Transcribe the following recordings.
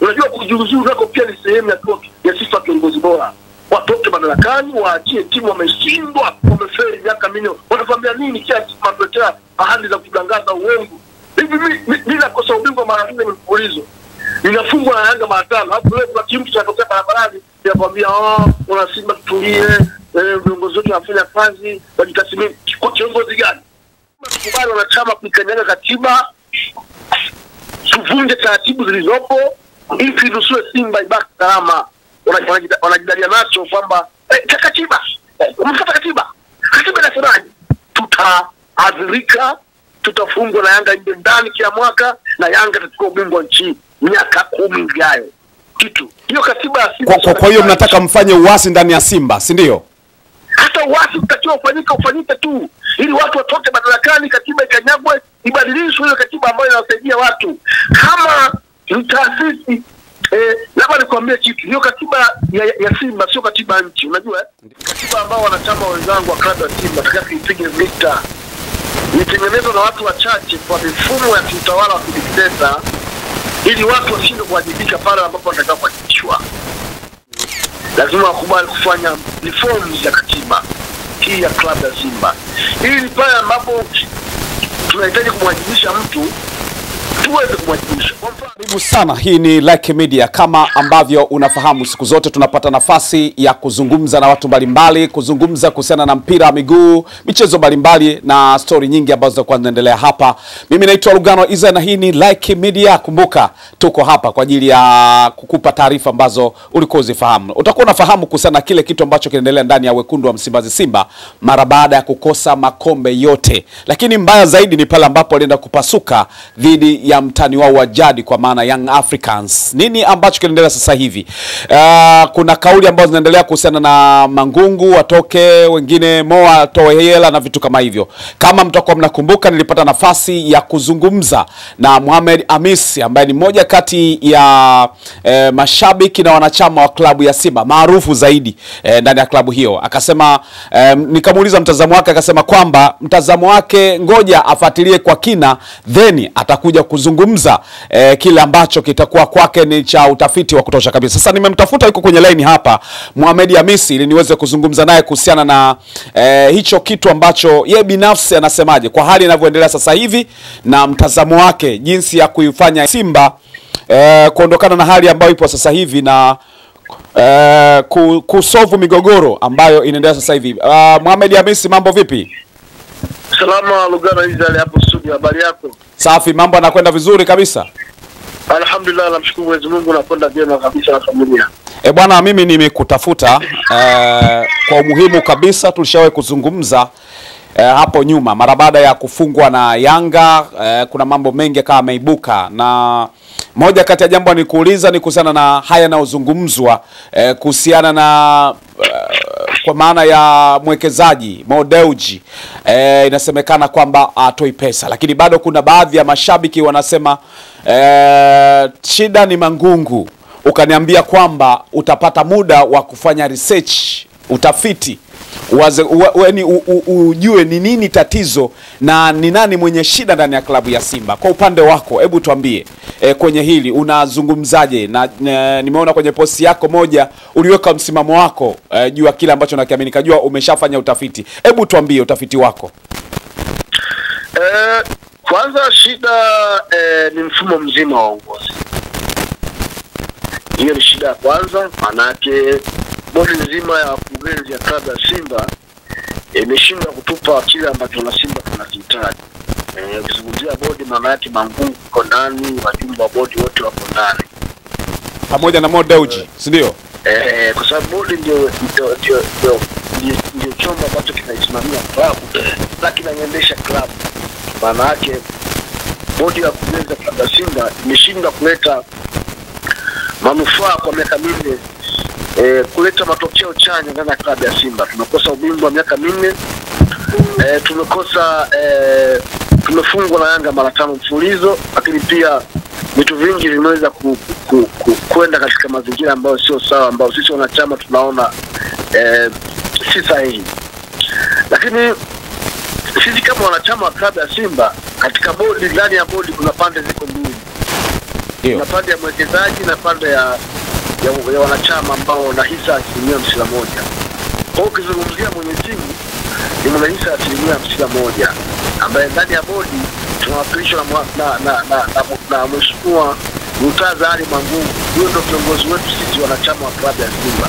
Unajua kujiuzuru nako pia ni sehemu ya sifa kiongozi bora. Watoke madarakani, waachie timu wameshindwa, wamefeli miaka mingi. Wanafanya nini kia matuletea ahadi za kutangaza uongo? Hivi mimi nakosa ubingwa mara 4 mfululizo. Ninafungwa na Yanga mara 5. Hapo leo kwa timu tunatokea barabarani, yakwambia una Simba tutulie, viongozi wetu wanafanya kazi, wajitathmini. Kiongozi gani? Tukubali wanachama kuikanyaga katiba, tuvunje taratibu zilizopo ili tusiwe Simba ibaki salama. Wanajidalia nacho kwamba katiba, umefuata katiba. Katiba inasemaje? Tutaadhirika, tutafungwa na Yanga nje ndani kila mwaka, na Yanga itachukua ubingwa nchi miaka 10 ijayo. Kitu hiyo katiba ya Simba. Kwa hiyo mnataka mfanye uasi ndani ya Simba, si ndio? Hata uasi utakiwa ufanyike tu ili watu watoke madarakani, katiba ikanyagwe, ibadilishwe ile katiba ambayo inawasaidia watu. Kama mtaasisi labda nikwambie kitu, hiyo katiba ya Simba sio katiba nchi, unajua katiba ambao wanachama wenzangu wa klabu ya Simba nataka kuipige vita. Nitengenezwa na watu wachache kwa mifumo ya kiutawala wa kidikteta ili watu washinde kuwajibika pale ambapo wanataka kuwajibishwa. Lazima wakubali kufanya reforms ya katiba hii ya klabu ya Simba. Ili pale ambapo tunahitaji kumwajibisha mtu tuweze kumwajibisha. Karibu sana, hii ni Like Media. Kama ambavyo unafahamu, siku zote tunapata nafasi ya kuzungumza na watu mbalimbali, kuzungumza kuhusiana na mpira wa miguu, michezo mbalimbali na story nyingi ambazo zitakuwa zinaendelea hapa. Mimi naitwa Lugano Iza na hii ni Like Media. Kumbuka tuko hapa kwa ajili ya kukupa taarifa ambazo ulikuwa uzifahamu. Utakuwa unafahamu kuhusiana na kile kitu ambacho kinaendelea ndani ya wekundu wa Msimbazi Simba mara baada ya kukosa makombe yote. Lakini mbaya zaidi ni pale ambapo walienda kupasuka dhidi ya mtani wao wa jadi kwa maana Young Africans. Nini ambacho kinaendelea sasa hivi? Kuna kauli ambazo zinaendelea kuhusiana na Mangungu watoke, wengine Moa atoe hela na vitu kama hivyo. Kama mtakuwa mnakumbuka, nilipata nafasi ya kuzungumza na Mohamed Hamisi ambaye ni mmoja kati ya mashabiki na wanachama wa klabu ya Simba maarufu zaidi ndani ya klabu hiyo. Akasema nikamuuliza mtazamo wake, akasema kwamba mtazamo wake ngoja afuatilie kwa kina, then atakuja kuzungumza kile ambacho kitakuwa kwake ni cha utafiti wa kutosha kabisa. Sasa nimemtafuta, yuko kwenye line hapa, Mohamed Hamisi, ili niweze kuzungumza naye kuhusiana na hicho kitu ambacho yeye binafsi anasemaje kwa hali inavyoendelea sasa hivi na mtazamo wake jinsi ya kuifanya Simba kuondokana na hali ambayo ipo sasa hivi na kusolve migogoro ambayo inaendelea sasa hivi. Mohamed Hamisi, mambo vipi? Salama Lugano Iza hapo studio, habari yako? Safi, mambo yanakwenda vizuri kabisa. Alhamdulillah, namshukuru Mwenyezi Mungu, nakwenda vyema kabisa na familia. Bwana, mimi nimekutafuta kwa umuhimu kabisa. Tulishawahi kuzungumza hapo nyuma mara baada ya kufungwa na Yanga. Kuna mambo mengi kama yameibuka, na moja kati ya jambo nikuuliza ni kuhusiana na haya yanayozungumzwa kuhusiana na kwa maana ya mwekezaji Mo Dewji. Inasemekana kwamba atoi pesa, lakini bado kuna baadhi ya mashabiki wanasema shida ni Mangungu. Ukaniambia kwamba utapata muda wa kufanya research, utafiti, ujue ni nini tatizo na ni nani mwenye shida ndani ya klabu ya Simba. Kwa upande wako, hebu tuambie kwenye hili unazungumzaje? Na nimeona kwenye posti yako moja uliweka msimamo wako juu ya kile ambacho nakiamini, kajua umeshafanya utafiti. Hebu tuambie utafiti wako. Kwanza shida ni mfumo mzima wa uongozi. Hiyo ni shida ya kwanza, manake bodi nzima ya wakurugenzi ya klabu ya Simba imeshindwa kutupa kile ambacho na Simba tunakihitaji. Ukizungumzia bodi, maana yake Mangungu uko ndani, wajumbe wa bodi wote wako ndani pamoja na Mo Dewji, si ndio? Kwa sababu bodi ndio chombo ambacho kinaisimamia klabu na kinaendesha klabu. Maana yake bodi ya kujenga klabu ya Simba imeshindwa kuleta manufaa kwa miaka mingi, kuleta matokeo chanya ndani ya klabu ya Simba. Tumekosa ubingwa miaka mingi, tumefungwa na Yanga mara 5 mfululizo, lakini pia vitu vingi vimeweza kwenda katika mazingira ambayo sio sawa, ambayo sisi wanachama tunaona si sahihi. Lakini sisi kama wanachama wa klabu ya Simba, katika bodi, ndani ya bodi kuna pande ziko mbili. na pande ya mwekezaji na pande ya wanachama ambao wana hisa 51%. Kwa ukizungumzia mwenye timu ni mwenye hisa 51%, ambaye ndani ya bodi tunawakilishwa na Mheshimiwa Murtaza Ali Mangungu. Huyo ndio kiongozi wetu sisi wanachama wa klabu ya Simba,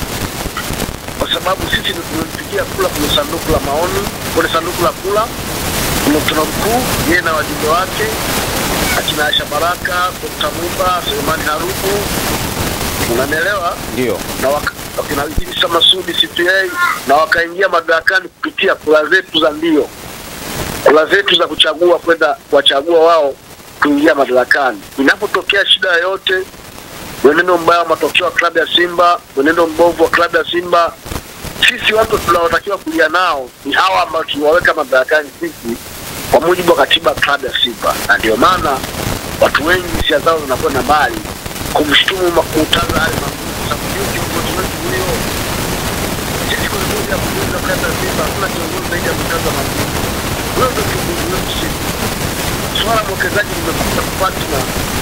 kwa sababu sisi ndio tunampigia kula kwenye sanduku la maoni, kwenye sanduku la kula kuna mkuu yeye na wajumbe wake akina Aisha Baraka, Dr. Mumba, Suleiman Harufu, unanielewa? Ndio. Na wakina Idrisa Masudi CPA, na wakaingia madarakani kupitia kula zetu za ndio, kula zetu za kuchagua kwenda kuwachagua wao kuingia madarakani. Inapotokea shida yoyote, mwenendo mbaya wa matokeo ya klabu ya Simba, mwenendo mbovu wa klabu ya Simba, sisi watu tunaotakiwa kulia nao ni hawa ambao tuwaweka madarakani sisi kwa mujibu wa katiba ya klabu ya Simba. Na ndio maana watu wengi hisia zao zinakwenda mbali kumshtumu Murtaza Ali Mangungu, sababu kiongozi wetu huyo. Sisi kwa sababu ya kulinda klabu ya Simba hakuna kiongozi zaidi ya Murtaza Mangungu. Huyo ndio kiongozi wetu sisi. Swala mwekezaji limekuja kupatina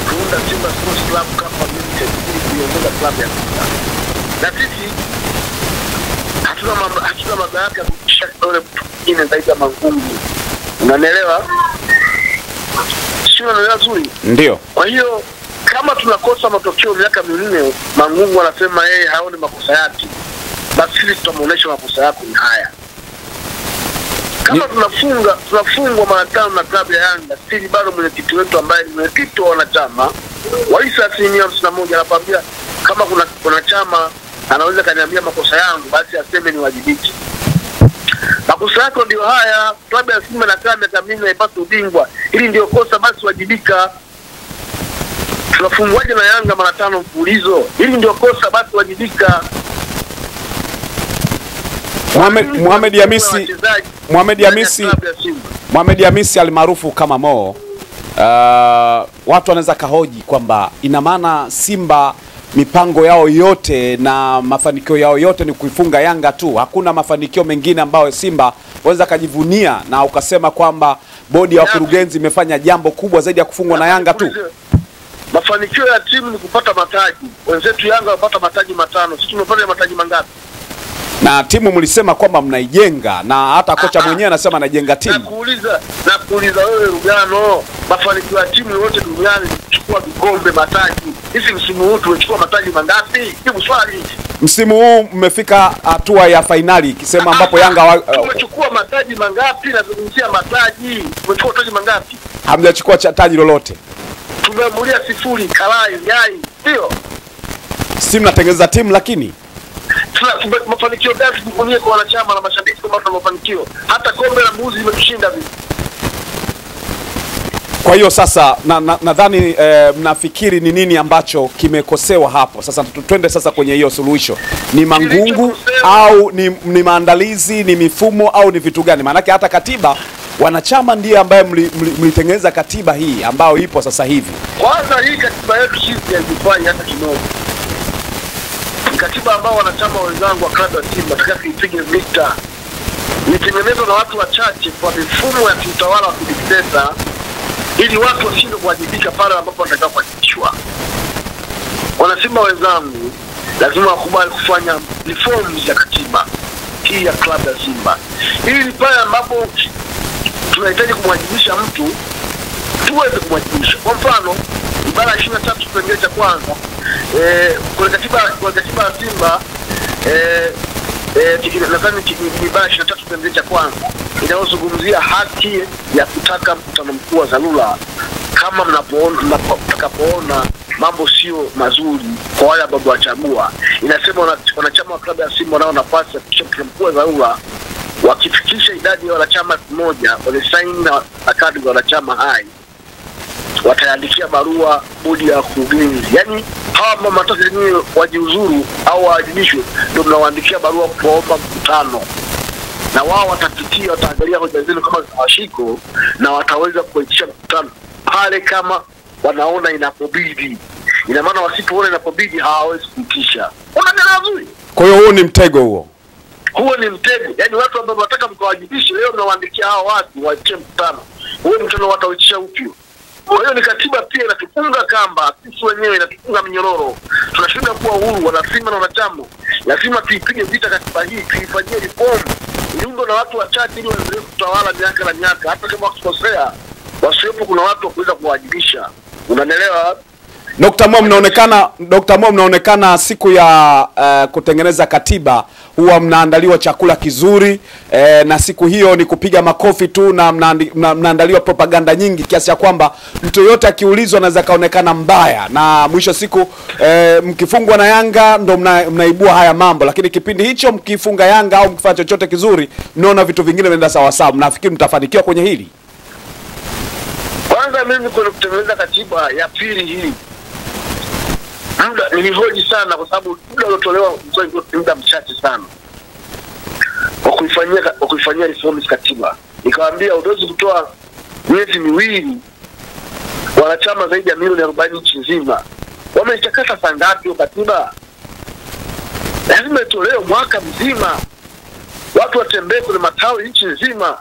kuunda Simba Sports Club kama limited ili kuiongoza klabu ya Simba. Na sisi hatuna madaraka ya kutisha kidole mtu mwingine zaidi ya Mangungu. Unanielewa? Sio, unanielewa zuri? Ndio. Kwa hiyo kama tunakosa matokeo miaka 4, Mangungu anasema yeye haoni makosa yake, basi sisi tutamuonesha makosa yako ni haya. Kama tunafungwa mara 5 na klabu ya Yanga, sisi bado mwenyekiti wetu ambaye ni mwenyekiti wa wanachama wa hisa 51% anakuambia kama kuna chama anaweza kaniambia makosa yangu, basi aseme ni wajibiki. Makosa yako ndio haya, klabu ya Simba na klabu ya Tamina haipaswi ubingwa. Hili ndio kosa, basi wajibika. Tunafungwaje na Yanga mara 5 mfululizo? Hili ndio kosa, basi wajibika. Mohamed Hamisi almaarufu kama Mo, watu wanaweza kahoji kwamba ina maana Simba mipango yao yote na mafanikio yao yote ni kuifunga Yanga tu, hakuna mafanikio mengine ambayo Simba waweza kajivunia, na ukasema kwamba bodi ya wakurugenzi imefanya jambo kubwa zaidi ya kufungwa na Yanga tu. Mafanikio ya timu ni kupata mataji. Wenzetu Yanga wapata mataji 5, sisi tumepata mataji mangapi? Na timu mlisema kwamba mnaijenga, na hata kocha mwenyewe anasema anajenga timu. Nakuuliza wewe Rugano, mafanikio ya timu yote duniani kuchukua vikombe, mataji. Sisi msimu huu tumechukua mataji mangapi? Jibu swali. Msimu huu mmefika hatua ya finali kisema ambapo Yanga tumechukua mataji mangapi? Nazungumzia mataji. Tumechukua taji mangapi? Hamjachukua taji lolote. Tumeamulia 0 kalai yai. Ndio. Si mnatengeneza timu lakini mafanikio gani tukunie kwa wanachama na mashabiki kama tuna mafanikio? Hata kombe la mbuzi limetushinda vipi? Kwa hiyo sasa nadhani mnafikiri ni nini ambacho kimekosewa hapo? Sasa twende sasa kwenye hiyo suluhisho. Ni Mangungu au ni maandalizi, ni mifumo au ni vitu gani? Maana hata katiba wanachama ndiye ambaye mlitengeneza katiba hii ambayo ipo sasa hivi. Kwanza hii katiba yetu sisi haifai hata kidogo. Katiba ambao wanachama wenzangu wa klabu ya Simba nataka kuipige vita. Ilitengenezwa na watu wachache kwa mifumo ya kiutawala wa kidikteta ili watu washindwe kuwajibika pale ambapo wanataka kuwajibishwa. Wanasimba wenzangu lazima wakubali kufanya reforms ya katiba hii ya klabu ya Simba. Ili ni pale ambapo tunahitaji kumwajibisha mtu tuweze kumwajibisha. Kwa mfano, ibara 23 kipengele cha kwanza kwa katiba ya Simba nadhani ibara 23 kipengele cha kwanza inayozungumzia haki ya kutaka mkutano mkuu wa dharura kama mnapoona mambo sio mazuri kwa wale ambao wachagua. Inasema wanachama wa klabu ya Simba nao nafasi ya kushiriki mkutano mkuu wa dharura wakifikisha idadi ya wanachama 100 walisaini na kadi za wanachama hai, wataandikia barua bodi ya wakurugenzi. Yaani hawa ambao mnataka nyinyi wajiuzuru au waadhibishwe ndio mnawaandikia barua kuomba mkutano, na wao watapitia, wataangalia hoja zenu kama zinawashiko, na wataweza kuitisha mkutano pale kama wanaona inapobidi. Ina maana wasipoona inapobidi hawawezi kuitisha. Unaelewa vizuri? Kwa hiyo huo ni mtego huo. Huo ni mtego. Yaani watu ambao wanataka mkawajibishe leo mnawaandikia hao watu waitie mkutano. Huo mkutano watauitisha upyo. Kwa hiyo ni katiba pia inatufunga kamba, sisi wenyewe inatufunga minyororo. Tunashinda kuwa huru, wanasema na wanachama. Lazima tuipige vita katiba hii, tuifanyie reform. Niundo na watu wachache ili waendelee kutawala miaka na miaka. Hata kama wakikosea, wasiwepo kuna watu wa kuweza kuwajibisha. Unanielewa? Dr. Mo, mnaonekana siku ya kutengeneza katiba huwa mnaandaliwa chakula kizuri na siku hiyo ni kupiga makofi tu na mnaandaliwa propaganda nyingi kiasi cha kwamba mtu yote akiulizwa anaweza kaonekana mbaya, na mwisho siku mkifungwa na Yanga ndo mnaibua haya mambo, lakini kipindi hicho mkifunga Yanga au mkifanya chochote kizuri mnaona vitu vingine vinaenda sawa sawa. Mnafikiri mtafanikiwa kwenye hili? Kwanza mimi kwa kutengeneza katiba ya pili hii muda nilihoji sana, kwa sababu muda uliotolewa muda mchache sana kwa kuifanyia reforms katiba. Nikamwambia unaweza kutoa miezi miwili, wanachama zaidi ya milioni 40 nchi nzima wamechakata saa ngapi katiba? Lazima itolewe mwaka mzima, watu watembee kwenye matawi nchi nzima,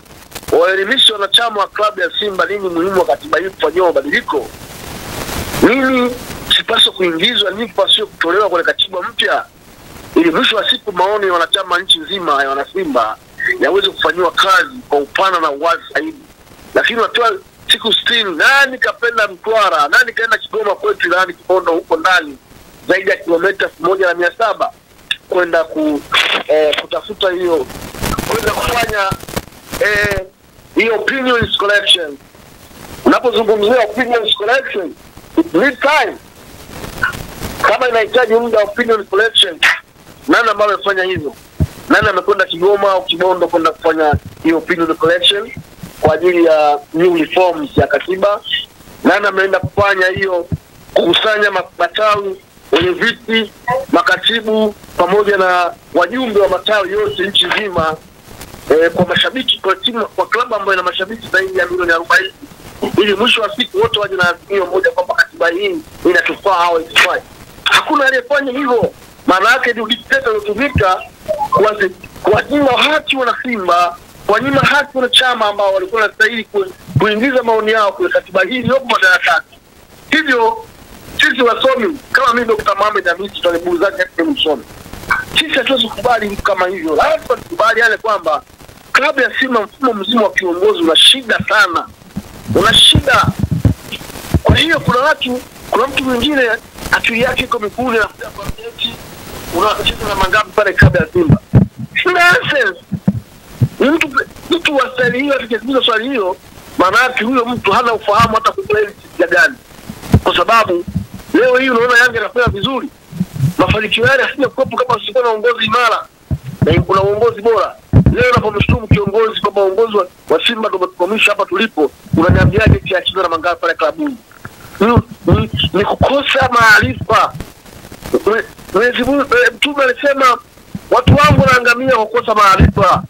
waelimishe wanachama wa klabu ya Simba nini muhimu wa katiba hii kufanyiwa mabadiliko, nini sipaswa kuingizwa, nini pasio kutolewa kwenye katiba mpya, ili mwisho wa siku maoni ya wanachama nchi nzima ya wanasimba yaweze kufanyiwa kazi kwa upana na uwazi zaidi. Lakini watoa siku 60, nani kapenda Mtwara, nani kaenda Kigoma kwetu Ilani Kibondo huko ndani zaidi ya kilomita 1700 kwenda kutafuta hiyo, kwenda kufanya hiyo opinions collection. Unapozungumzia opinions collection, it needs time. Kama inahitaji muda wa opinion collection, nani ambaye amefanya hivyo? Nani amekwenda Kigoma au Kibondo kwenda kufanya hiyo opinion collection kwa ajili ya new reforms ya katiba? Nani ameenda kufanya hiyo kukusanya matawi, wenye viti, makatibu pamoja na wajumbe wa matawi yote nchi nzima kwa mashabiki, kwa timu, kwa klabu ambayo ina mashabiki zaidi ya milioni 40, ili mwisho wa siku wote waje na azimio moja kwamba katiba hii inatufaa au haitufai? Hakuna aliyefanya hivyo. Maana yake ni dikteta unatumika kuwanyima haki wana Simba, kuwanyima haki wana chama ambao walikuwa wanastahili kuingiza maoni yao kwa katiba hii iliyopo madarakani. Hivyo sisi wasomi kama mimi Dr. Mohamed Hamisi tutalibu zake katika msomi, sisi hatuwezi kukubali kama hivyo. Lazima tukubali yale kwamba klabu ya Simba mfumo mzima wa kiongozi una shida sana, una shida. Kwa hiyo kuna mtu mwingine akili yake iko mikuli na eti unacheza na mangapi pale klabu ya Simba. Nonsense. Mtu wa staili hiyo akijiuliza swali hilo, maana yake huyo mtu hana ufahamu hata kuplay ya gani. Kwa sababu leo hii unaona Yanga inafanya vizuri, mafanikio yale asije kuwepo kama usikuwa na uongozi imara na kuna uongozi bora. Leo unapomshtumu kiongozi kwamba uongozi wa Simba ndio umetukomisha hapa tulipo, unaniambiaje kiachana na mangapi pale klabuni? Ni kukosa maarifa. Mtume alisema watu wangu wanaangamia kwa kukosa maarifa.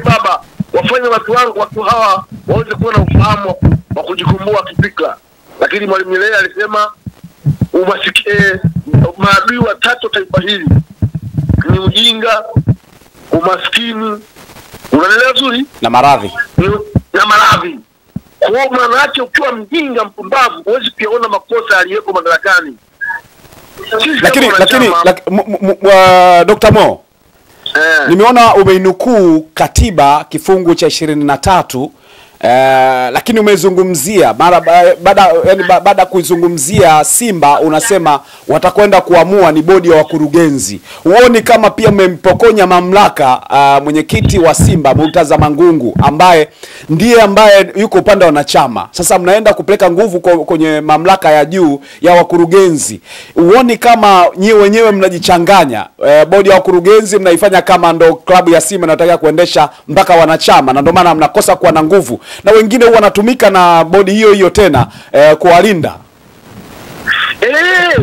Baba, wafanye watu hawa waweze kuwa na ufahamu wa kujikumbua kifikra. Lakini Mwalimu Nyerere alisema maadui watatu taifa hili ni ujinga, umaskini, unaelewa vizuri, na maradhi. Na maradhi. Kwa maana yake ukiwa mjinga mpumbavu huwezi kuona makosa aliyeko madarakani. Lakini Dr. Mo, nimeona umeinukuu katiba kifungu cha 23, lakini umezungumzia baada kuizungumzia Simba unasema watakwenda kuamua ni bodi ya wakurugenzi. Huoni kama pia mmempokonya mamlaka mwenyekiti wa Simba Murtaza Mangungu ambaye yuko upande wa wanachama? Sasa mnaenda kupeleka nguvu kwenye mamlaka ya juu ya wakurugenzi. Huoni kama nyewe wenyewe mnajichanganya? Bodi ya wakurugenzi mnaifanya kama ndo klabu ya Simba inataka kuendesha mpaka wanachama, na ndio maana mnakosa kuwa na nguvu, na wengine huwa wanatumika na bodi hiyo tena kuwalinda.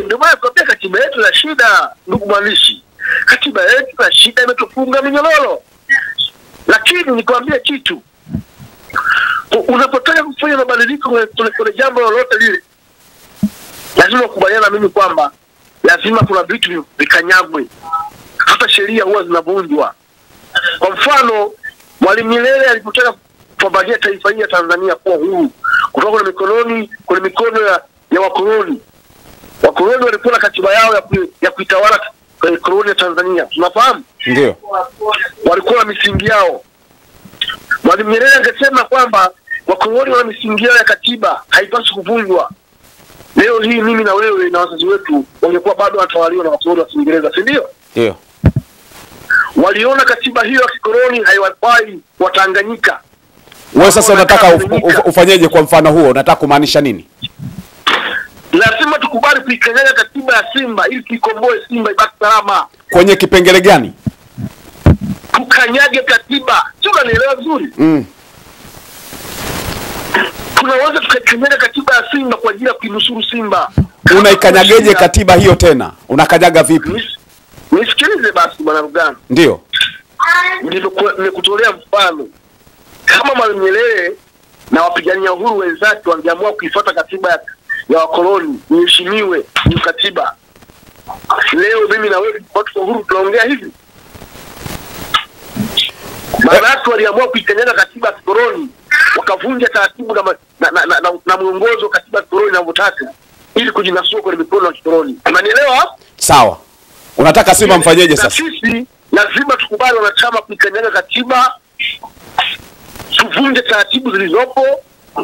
Ndio maana kwa katiba yetu na shida, ndugu mwandishi. Katiba yetu na shida, imetufunga minyororo. Lakini nikwambia kitu, unapotaka kufanya mabadiliko kwenye jambo lolote lile, lazima ukubaliana na mimi kwamba lazima kuna vitu vikanyagwe. Hata sheria huwa zinavunjwa. Kwa mfano, Mwalimu Nyerere alipotaka kupambania taifa hili ya Tanzania kuwa huru kutoka kwenye mikono ya wakoloni. Wakoloni walikuwa na katiba yao ya kuitawala koloni ya Tanzania. Tunafahamu? Ndio. Walikuwa na misingi yao. Mwalimu Nyerere angesema kwamba wakoloni wana misingi yao ya katiba, haipaswi kuvunjwa. Leo hii mimi na wewe na wazazi wetu wangekuwa bado watawaliwa na wakoloni wa Kiingereza, si ndio? Ndio. Waliona katiba hiyo ya kikoloni haiwafai Watanganyika. Wewe sasa unataka ufanyeje kwa mfano huo? Unataka kumaanisha nini? Lazima tukubali kuikanyaga katiba ya Simba ili tuikomboe Simba ibaki salama. Kwenye kipengele gani? Tukanyage katiba. Sio, unanielewa vizuri? Tunaweza tukakanyaga katiba ya Simba kwa ajili ya kuinusuru Simba. Unaikanyageje katiba hiyo tena? Unakanyaga vipi? Nisikilize basi bwana Rugano. Ndio. Nimekutolea mfano. Kama Mwalimu Nyerere na wapigania uhuru wenzake wangeamua kuifuata katiba ya wakoloni, iheshimiwe ni katiba, leo mimi na wewe watu wa uhuru tunaongea hivi? Maana waliamua kuikanyaga katiba ya kikoloni, wakavunja taratibu na mwongozo katiba ya kikoloni inavyotaka ili kujinasua kwenye mikono ya kikoloni. Unanielewa? Sawa. Unataka Simba mfanyeje sasa? Sisi lazima tukubali wanachama kuikanyaga katiba, tuvunje taratibu zilizopo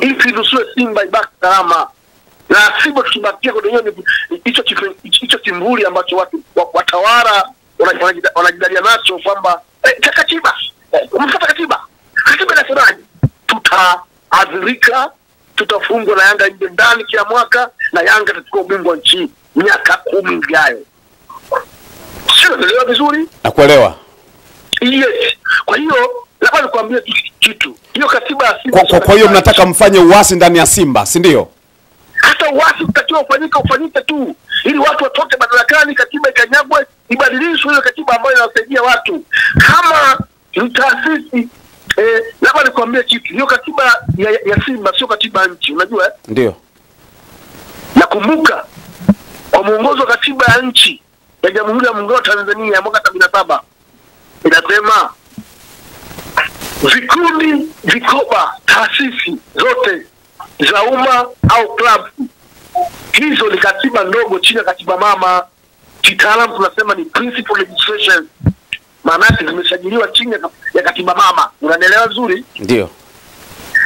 ili tunusue Simba ibaki salama. Na Simba tukibakia kwenye hicho kimvuli ambacho watu watawala wanajidalia nacho kwamba katiba, umfuata katiba inasemaje? Tutaadhirika, tutafungwa na Yanga nje ndani kila mwaka, na Yanga itachukua ubingwa nchi miaka 10 ijayo. Sio, unaelewa vizuri? Nakuelewa. Yes. Kwa hiyo labda nikwambie kitu. Hiyo katiba ya Simba. Kwa hiyo mnataka mfanye uasi ndani ya Simba, si ndio? Hata uasi utakiwa ufanyike tu ili watu watoke madarakani, katiba ikanyagwe, ibadilishwe ile katiba ambayo inawasaidia watu. Kama ni taasisi labda nikwambie kitu. Hiyo katiba ya Simba sio katiba nchi, unajua? Ndio. Nakumbuka kwa muongozo wa katiba ya nchi ya Jamhuri ya Muungano wa Tanzania ya mwaka 77 inasema vikundi, vikoba, taasisi zote za umma au club, hizo ni katiba ndogo chini ya katiba mama. Kitaalamu tunasema ni principal legislation. Maana yake zimesajiliwa chini ya katiba mama. Unanielewa vizuri? Ndio.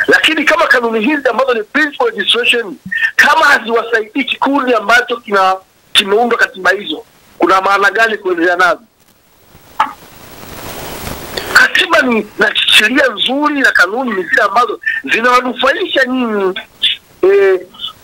Lakini kama kanuni hizi ambazo ni principal legislation kama haziwasaidii kikundi ambacho kimeundwa katiba hizo, kuna maana gani kuendelea nazo? Katiba ni na sheria nzuri na kanuni ni zile ambazo zinawanufaisha nyinyi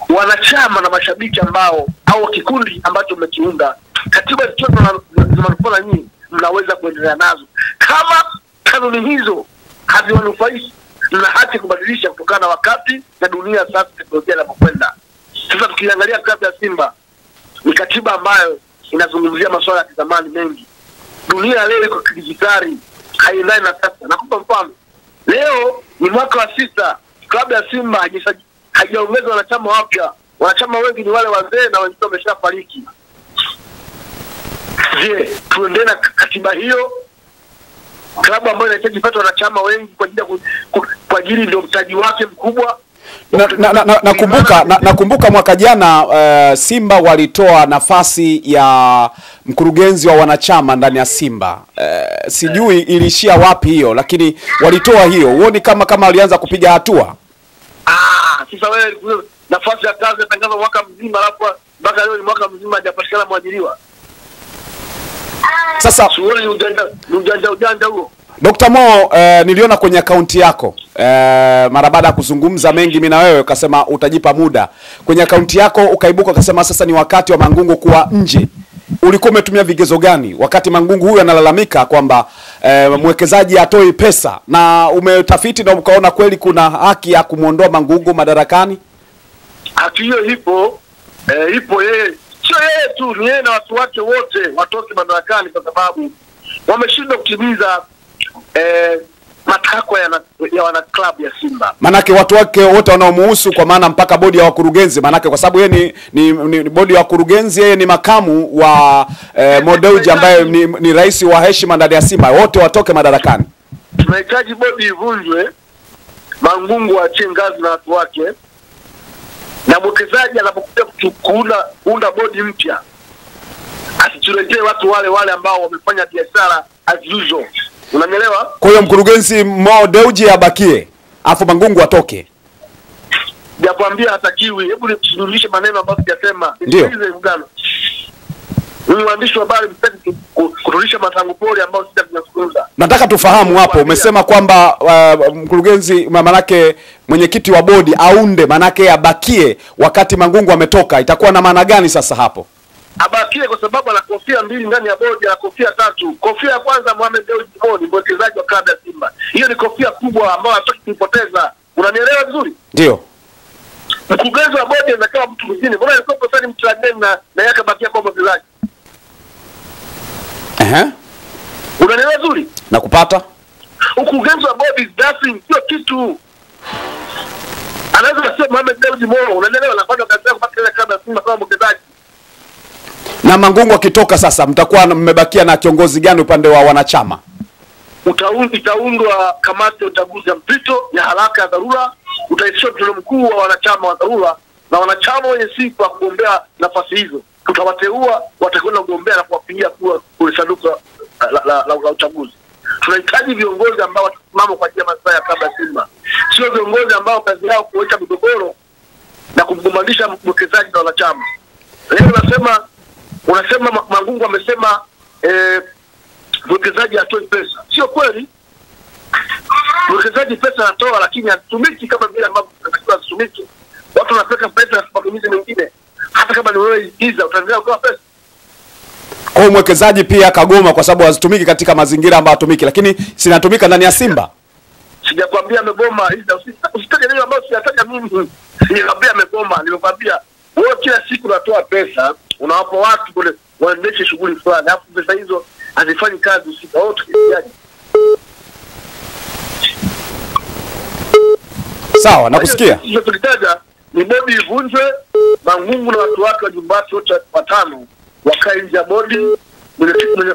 wanachama na mashabiki ambao au kikundi ambacho mmekiunda. Katiba zinawanufaisha nyinyi, mnaweza kuendelea nazo. Kama kanuni hizo haziwanufaishi, mna haki kubadilisha kutokana na wakati na dunia sasa teknolojia inapokwenda. Sasa tukiangalia katiba ya Simba ni katiba ambayo inazungumzia masuala ya zamani mengi. Dunia leo iko kidijitali, haiendani na sasa. Nakupa mfano. Leo ni mwaka wa 6, klabu ya Simba haijaongeza wanachama wapya. Wanachama wengi ni wale wazee na wengine wameshafariki. Je, tuendee na katiba hiyo? Klabu ambayo inahitaji kupata wanachama wengi kwa ajili ndio mtaji wake mkubwa. Nakumbuka mwaka jana Simba walitoa nafasi ya mkurugenzi wa wanachama ndani ya Simba. Sijui ilishia wapi hiyo, lakini walitoa hiyo. Huoni kama walianza kupiga hatua? Sasa wewe nafasi ya kazi tangaza mwaka mzima, alafu mpaka leo ni mwaka mzima hajapatikana mwajiriwa. Sasa suoni ujanja huo. Dr. Mo, niliona kwenye akaunti yako mara baada ya kuzungumza mengi mimi na wewe ukasema utajipa muda. Kwenye akaunti yako ukaibuka ukasema sasa ni wakati wa Mangungu kuwa nje. Ulikuwa umetumia vigezo gani wakati Mangungu huyu analalamika kwamba mwekezaji atoi pesa, na umetafiti na ukaona kweli kuna haki ya kumuondoa Mangungu madarakani? Haki hiyo ipo yeye. Sio yeye tu, ni yeye na watu wake wote watoke madarakani kwa sababu wameshindwa kutimiza matakwa ya wana club ya Simba. Manake watu wake wote wanaomuhusu, kwa maana mpaka bodi ya wakurugenzi, manake kwa sababu yeye ni bodi ya wakurugenzi, yeye ni makamu wa Modeuji ambaye ni rais wa heshima ndani ya Simba, wote watoke madarakani. Tunahitaji bodi ivunjwe Mangungu aachie ngazi na watu wake, na mwekezaji anapokuja kuunda bodi mpya asituletee watu wale ambao wamefanya biashara as usual. Unanielewa? Kwa hiyo mkurugenzi Mo Dewji abakie, afu Mangungu atoke. Sijakwambia hatakiwi. Hebu nisuluhishe maneno ambayo sijasema. Ndio. Ni waandishi wa habari mtaki kurudisha matango pole ambao sijazungumza. Nataka tufahamu hapo, umesema kwamba mkurugenzi manake mwenyekiti wa bodi aunde, manake abakie wakati Mangungu ametoka. Itakuwa na maana gani sasa hapo? Abakie kwa sababu ana kofia mbili ndani ya bodi, ana kofia tatu. Kofia ya kwanza Mohamed Dewji ni mwekezaji wa klabu ya Simba. Hiyo ni kofia kubwa ambayo hataki kuipoteza. Unanielewa vizuri? Ndio. Mkurugenzi wa bodi anataka mtu mwingine. Mbona alikuwa pesa mtrageni na yake bakia kwa mwekezaji? Unanielewa vizuri? Nakupata. Mkurugenzi wa bodi is nothing, sio kitu. Anaweza kusema Mohamed Dewji unanielewa, anafanya kazi yake kupata ile klabu ya Simba kama mwekezaji. Na Mangungu akitoka sasa mtakuwa mmebakia na kiongozi gani upande wa wanachama? Itaundwa kamati ya uchaguzi ya mpito ya haraka ya dharura, utaitishwa mkutano mkuu wa wanachama wa dharura, na wanachama wenye sifa ya kugombea nafasi hizo tutawateua, watakwenda kugombea na kuwapigia kura kwenye sanduku la uchaguzi. Tunahitaji viongozi ambao watasimama kwa ajili ya maslahi ya klabu ya Simba, sio viongozi ambao kazi yao kuweka migogoro na kumgombanisha mwekezaji na wanachama. Leo unasema Mangungu amesema mwekezaji atoi pesa. Sio kweli. Mwekezaji pesa anatoa, lakini hatumiki kama vile ambavyo tunatakiwa tusumiki. Watu wanapeka pesa na matumizi mengine. Hata kama ni wewe iza utaendelea kutoa pesa. Kwa mwekezaji pia kagoma kwa sababu hazitumiki katika mazingira ambayo hatumiki, lakini sinatumika ndani ya Simba. Sijakwambia amegoma, usitaje neno ambalo sijataja mimi. Nimekwambia amegoma, nimekwambia wewe kila siku unatoa pesa, unawapa watu kule waendeshe shughuli fulani, alafu pesa hizo hazifanyi kazi usiku wote kiasi. Sawa, nakusikia. Hiyo tulitaja ni bodi ivunjwe, Mangungu na watu wake wa Jumbati wote watano wakae nje ya bodi.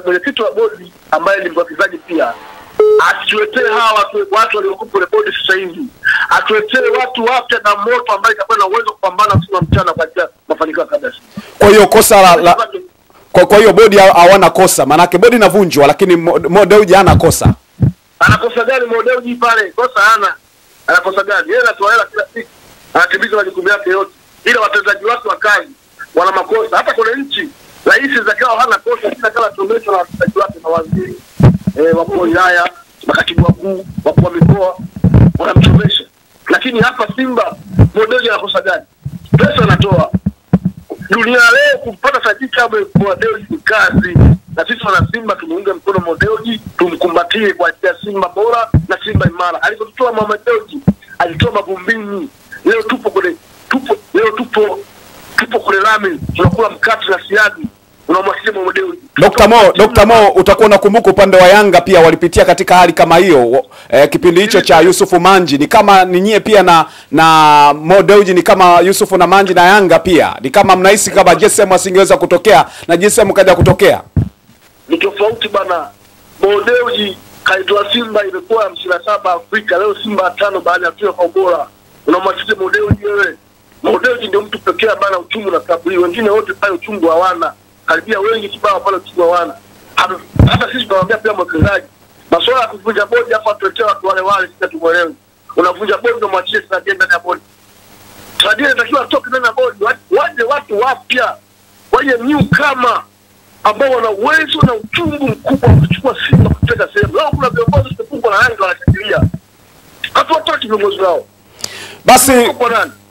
Mwenyekiti wa bodi ambaye ni mwekezaji pia atuletee hawa watu waliokuwa kwenye bodi sasa hivi, atuletee watu wapya na moto ambaye itakuwa na uwezo kupambana usiku na mchana kwa ajili ya mafanikio kabisa. Kwa hiyo kosa kwa hiyo bodi hawana kosa, manake bodi inavunjwa, lakini Mo Dewji hana kosa. Ana kosa gani Mo Dewji pale? Kosa hana. Ana kosa gani? Yeye anatoa hela kila siku, anatimiza majukumu yake yote, ila watendaji wake wa kazi wana makosa. Hata kwenye nchi rais zakao hana kosa, kila kala tumecho na watendaji wake na waziri wakuu wa wilaya, makatibu wakuu, wakuu wa mikoa wanamchomesha. Lakini hapa Simba Mo Dewji ana kosa gani? Pesa anatoa. Dunia leo kupata sajili kama Mo Dewji ni kazi, na sisi wana Simba tumuunge mkono Mo Dewji, tumkumbatie kwa ajili ya Simba bora na Simba imara. Alipotoa Mohamed Dewji alitoa mavumbini. Leo tupo kule lami, tunakula mkate na siagi. Unamwasilia Mohamed Dewji. Dr. Mo, utakuwa unakumbuka upande wa Yanga pia walipitia katika hali kama hiyo. Kipindi hicho cha Yusufu Manji ni kama ninyie pia na Mo Dewji ni kama Yusufu na Manji na Yanga pia. Ni kama mnahisi kama JSM asingeweza kutokea na JSM kaja kutokea. Ni tofauti bana. Mo Dewji kaitoa Simba imekuwa 57 Afrika, leo Simba 5 baada ya kuwa kwa ubora. Unamwasilia Mo Dewji wewe. Mo Dewji ndio mtu pekee bana uchungu na klabu hii. Wengine wote pale uchungu hawana. Karibia wengi kibao pale uchungu hawana. Hata sisi tunawaambia pia mwekezaji, masuala ya kuvunja bodi hapa tuletee watu wale sisi tumuelewe. Unavunja bodi na mwachie Sadio ndani ya bodi. Sadio inatakiwa atoke ndani ya bodi. Waje watu wapya. Waje new kama ambao wana uwezo na uchungu mkubwa wa kuchukua Simba kuteka sehemu. Leo kuna viongozi wamefungwa na Yanga wanashikilia. Hatu wataki viongozi wao. Basi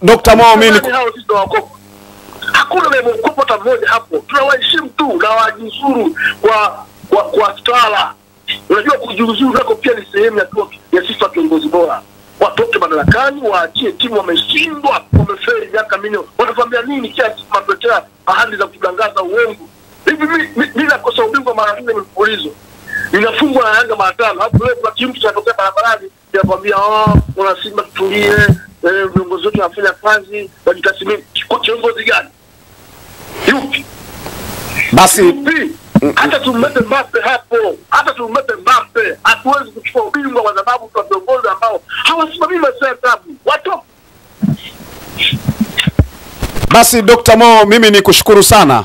Dr. Mo, mimi hao sisi wakopo. Hakuna mkopo hata mmoja hapo. Tunawaheshimu tu na wajisuru kwa stala. Unajua kujiuzuru nako pia ni sehemu ya sisi kiongozi bora. Watoke madarakani, waachie timu wameshindwa, wamefeli miaka mingi. Wanakuambia nini kia mapetea ahadi za kudangaza uongo. Hivi mimi nakosa ubingwa mara 4 mfululizo. Ninafungwa na Yanga mara 5. Hapo leo kwa timu tunatokea barabarani, tunakwambia kuna Simba tutulie, viongozi wetu wanafanya kazi, wajitathmini. Kiongozi gani? Yupi? Basi hata tumete Mbappe hapo, hatuwezi kuchukua ubingwa kwa sababu tuna viongozi ambao hawasimamii masuala ya klabu. Watu basi Dr. Mo, mimi ni kushukuru sana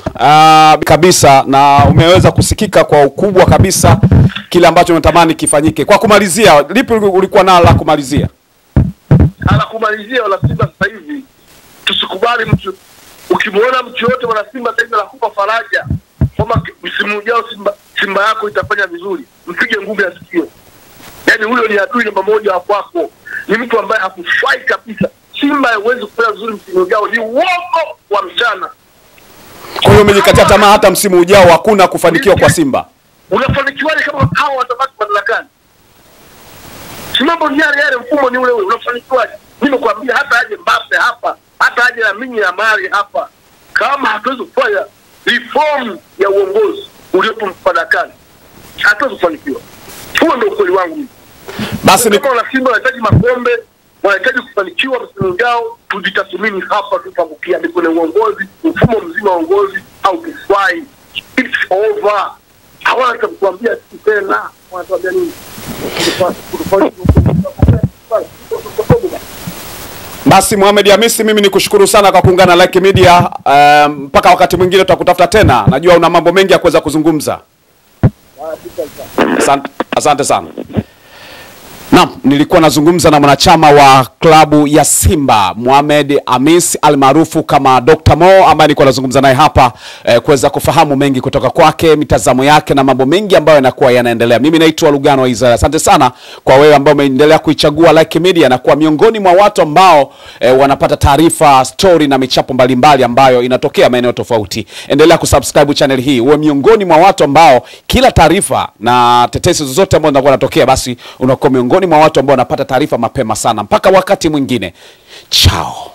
kabisa, na umeweza kusikika kwa ukubwa kabisa kile ambacho unatamani kifanyike. Kwa kumalizia, lipi ulikuwa nalo la kumalizia? Ala kumalizia, wala Simba sasa hivi tusikubali mtu, ukimwona mtu yote wana Simba sasa hivi anakupa faraja kama msimu ujao Simba yako itafanya vizuri, mpige ngumi ya sikio. Yaani huyo ni adui namba moja wa kwako, ni mtu ambaye hakufai kabisa. Simba haiwezi kufanya vizuri msimu ujao, ni uongo wa mchana. Kwa hiyo umejikatia tamaa hata msimu ujao hakuna kufanikiwa kwa Simba? Unafanikiwaje kama hao watabaki madarakani? Si mambo ni yale, mfumo ni ule ule, unafanikiwaje? Mimi nakwambia hata aje Mbappe hapa, hata aje Lamine Yamal hapa, kama hatuwezi kufanya reform ya uongozi uliopo madarakani, hatuwezi kufanikiwa. Huo ndio ukweli wangu mimi. Basi ni kama Simba wanahitaji makombe, wanahitaji kufanikiwa msimu ujao, tujitathmini hapa tutaangukia ni kwenye uongozi, mfumo mzima wa uongozi au kufai. It's over. Hawana kukuambia tena, wanatuambia nini? Basi Mohamed Hamisi, mimi ni kushukuru sana kwa kuungana na Like Media. Mpaka wakati mwingine tutakutafuta tena. Najua una mambo mengi ya kuweza kuzungumza. Asante sana. Naam, nilikuwa nazungumza na mwanachama wa klabu ya Simba Mohamed Hamisi almaarufu kama Dr. Mo, ambaye nilikuwa nazungumza naye hapa kuweza kufahamu mengi kutoka kwake, mitazamo yake na mambo mengi ambayo yanakuwa yanaendelea. Mimi naitwa Lugano wa Israel. Asante sana kwa wewe ambao umeendelea kuichagua Like Media na kuwa miongoni mwa watu ambao wanapata taarifa, story na michapo mbalimbali ambayo inatokea maeneo tofauti. Endelea kusubscribe channel hii, uwe miongoni mwa watu ambao kila taarifa na tetesi zozote ambazo zinatokea basi unakuwa miongoni mwa watu ambao wanapata taarifa mapema sana. Mpaka wakati mwingine. Chao.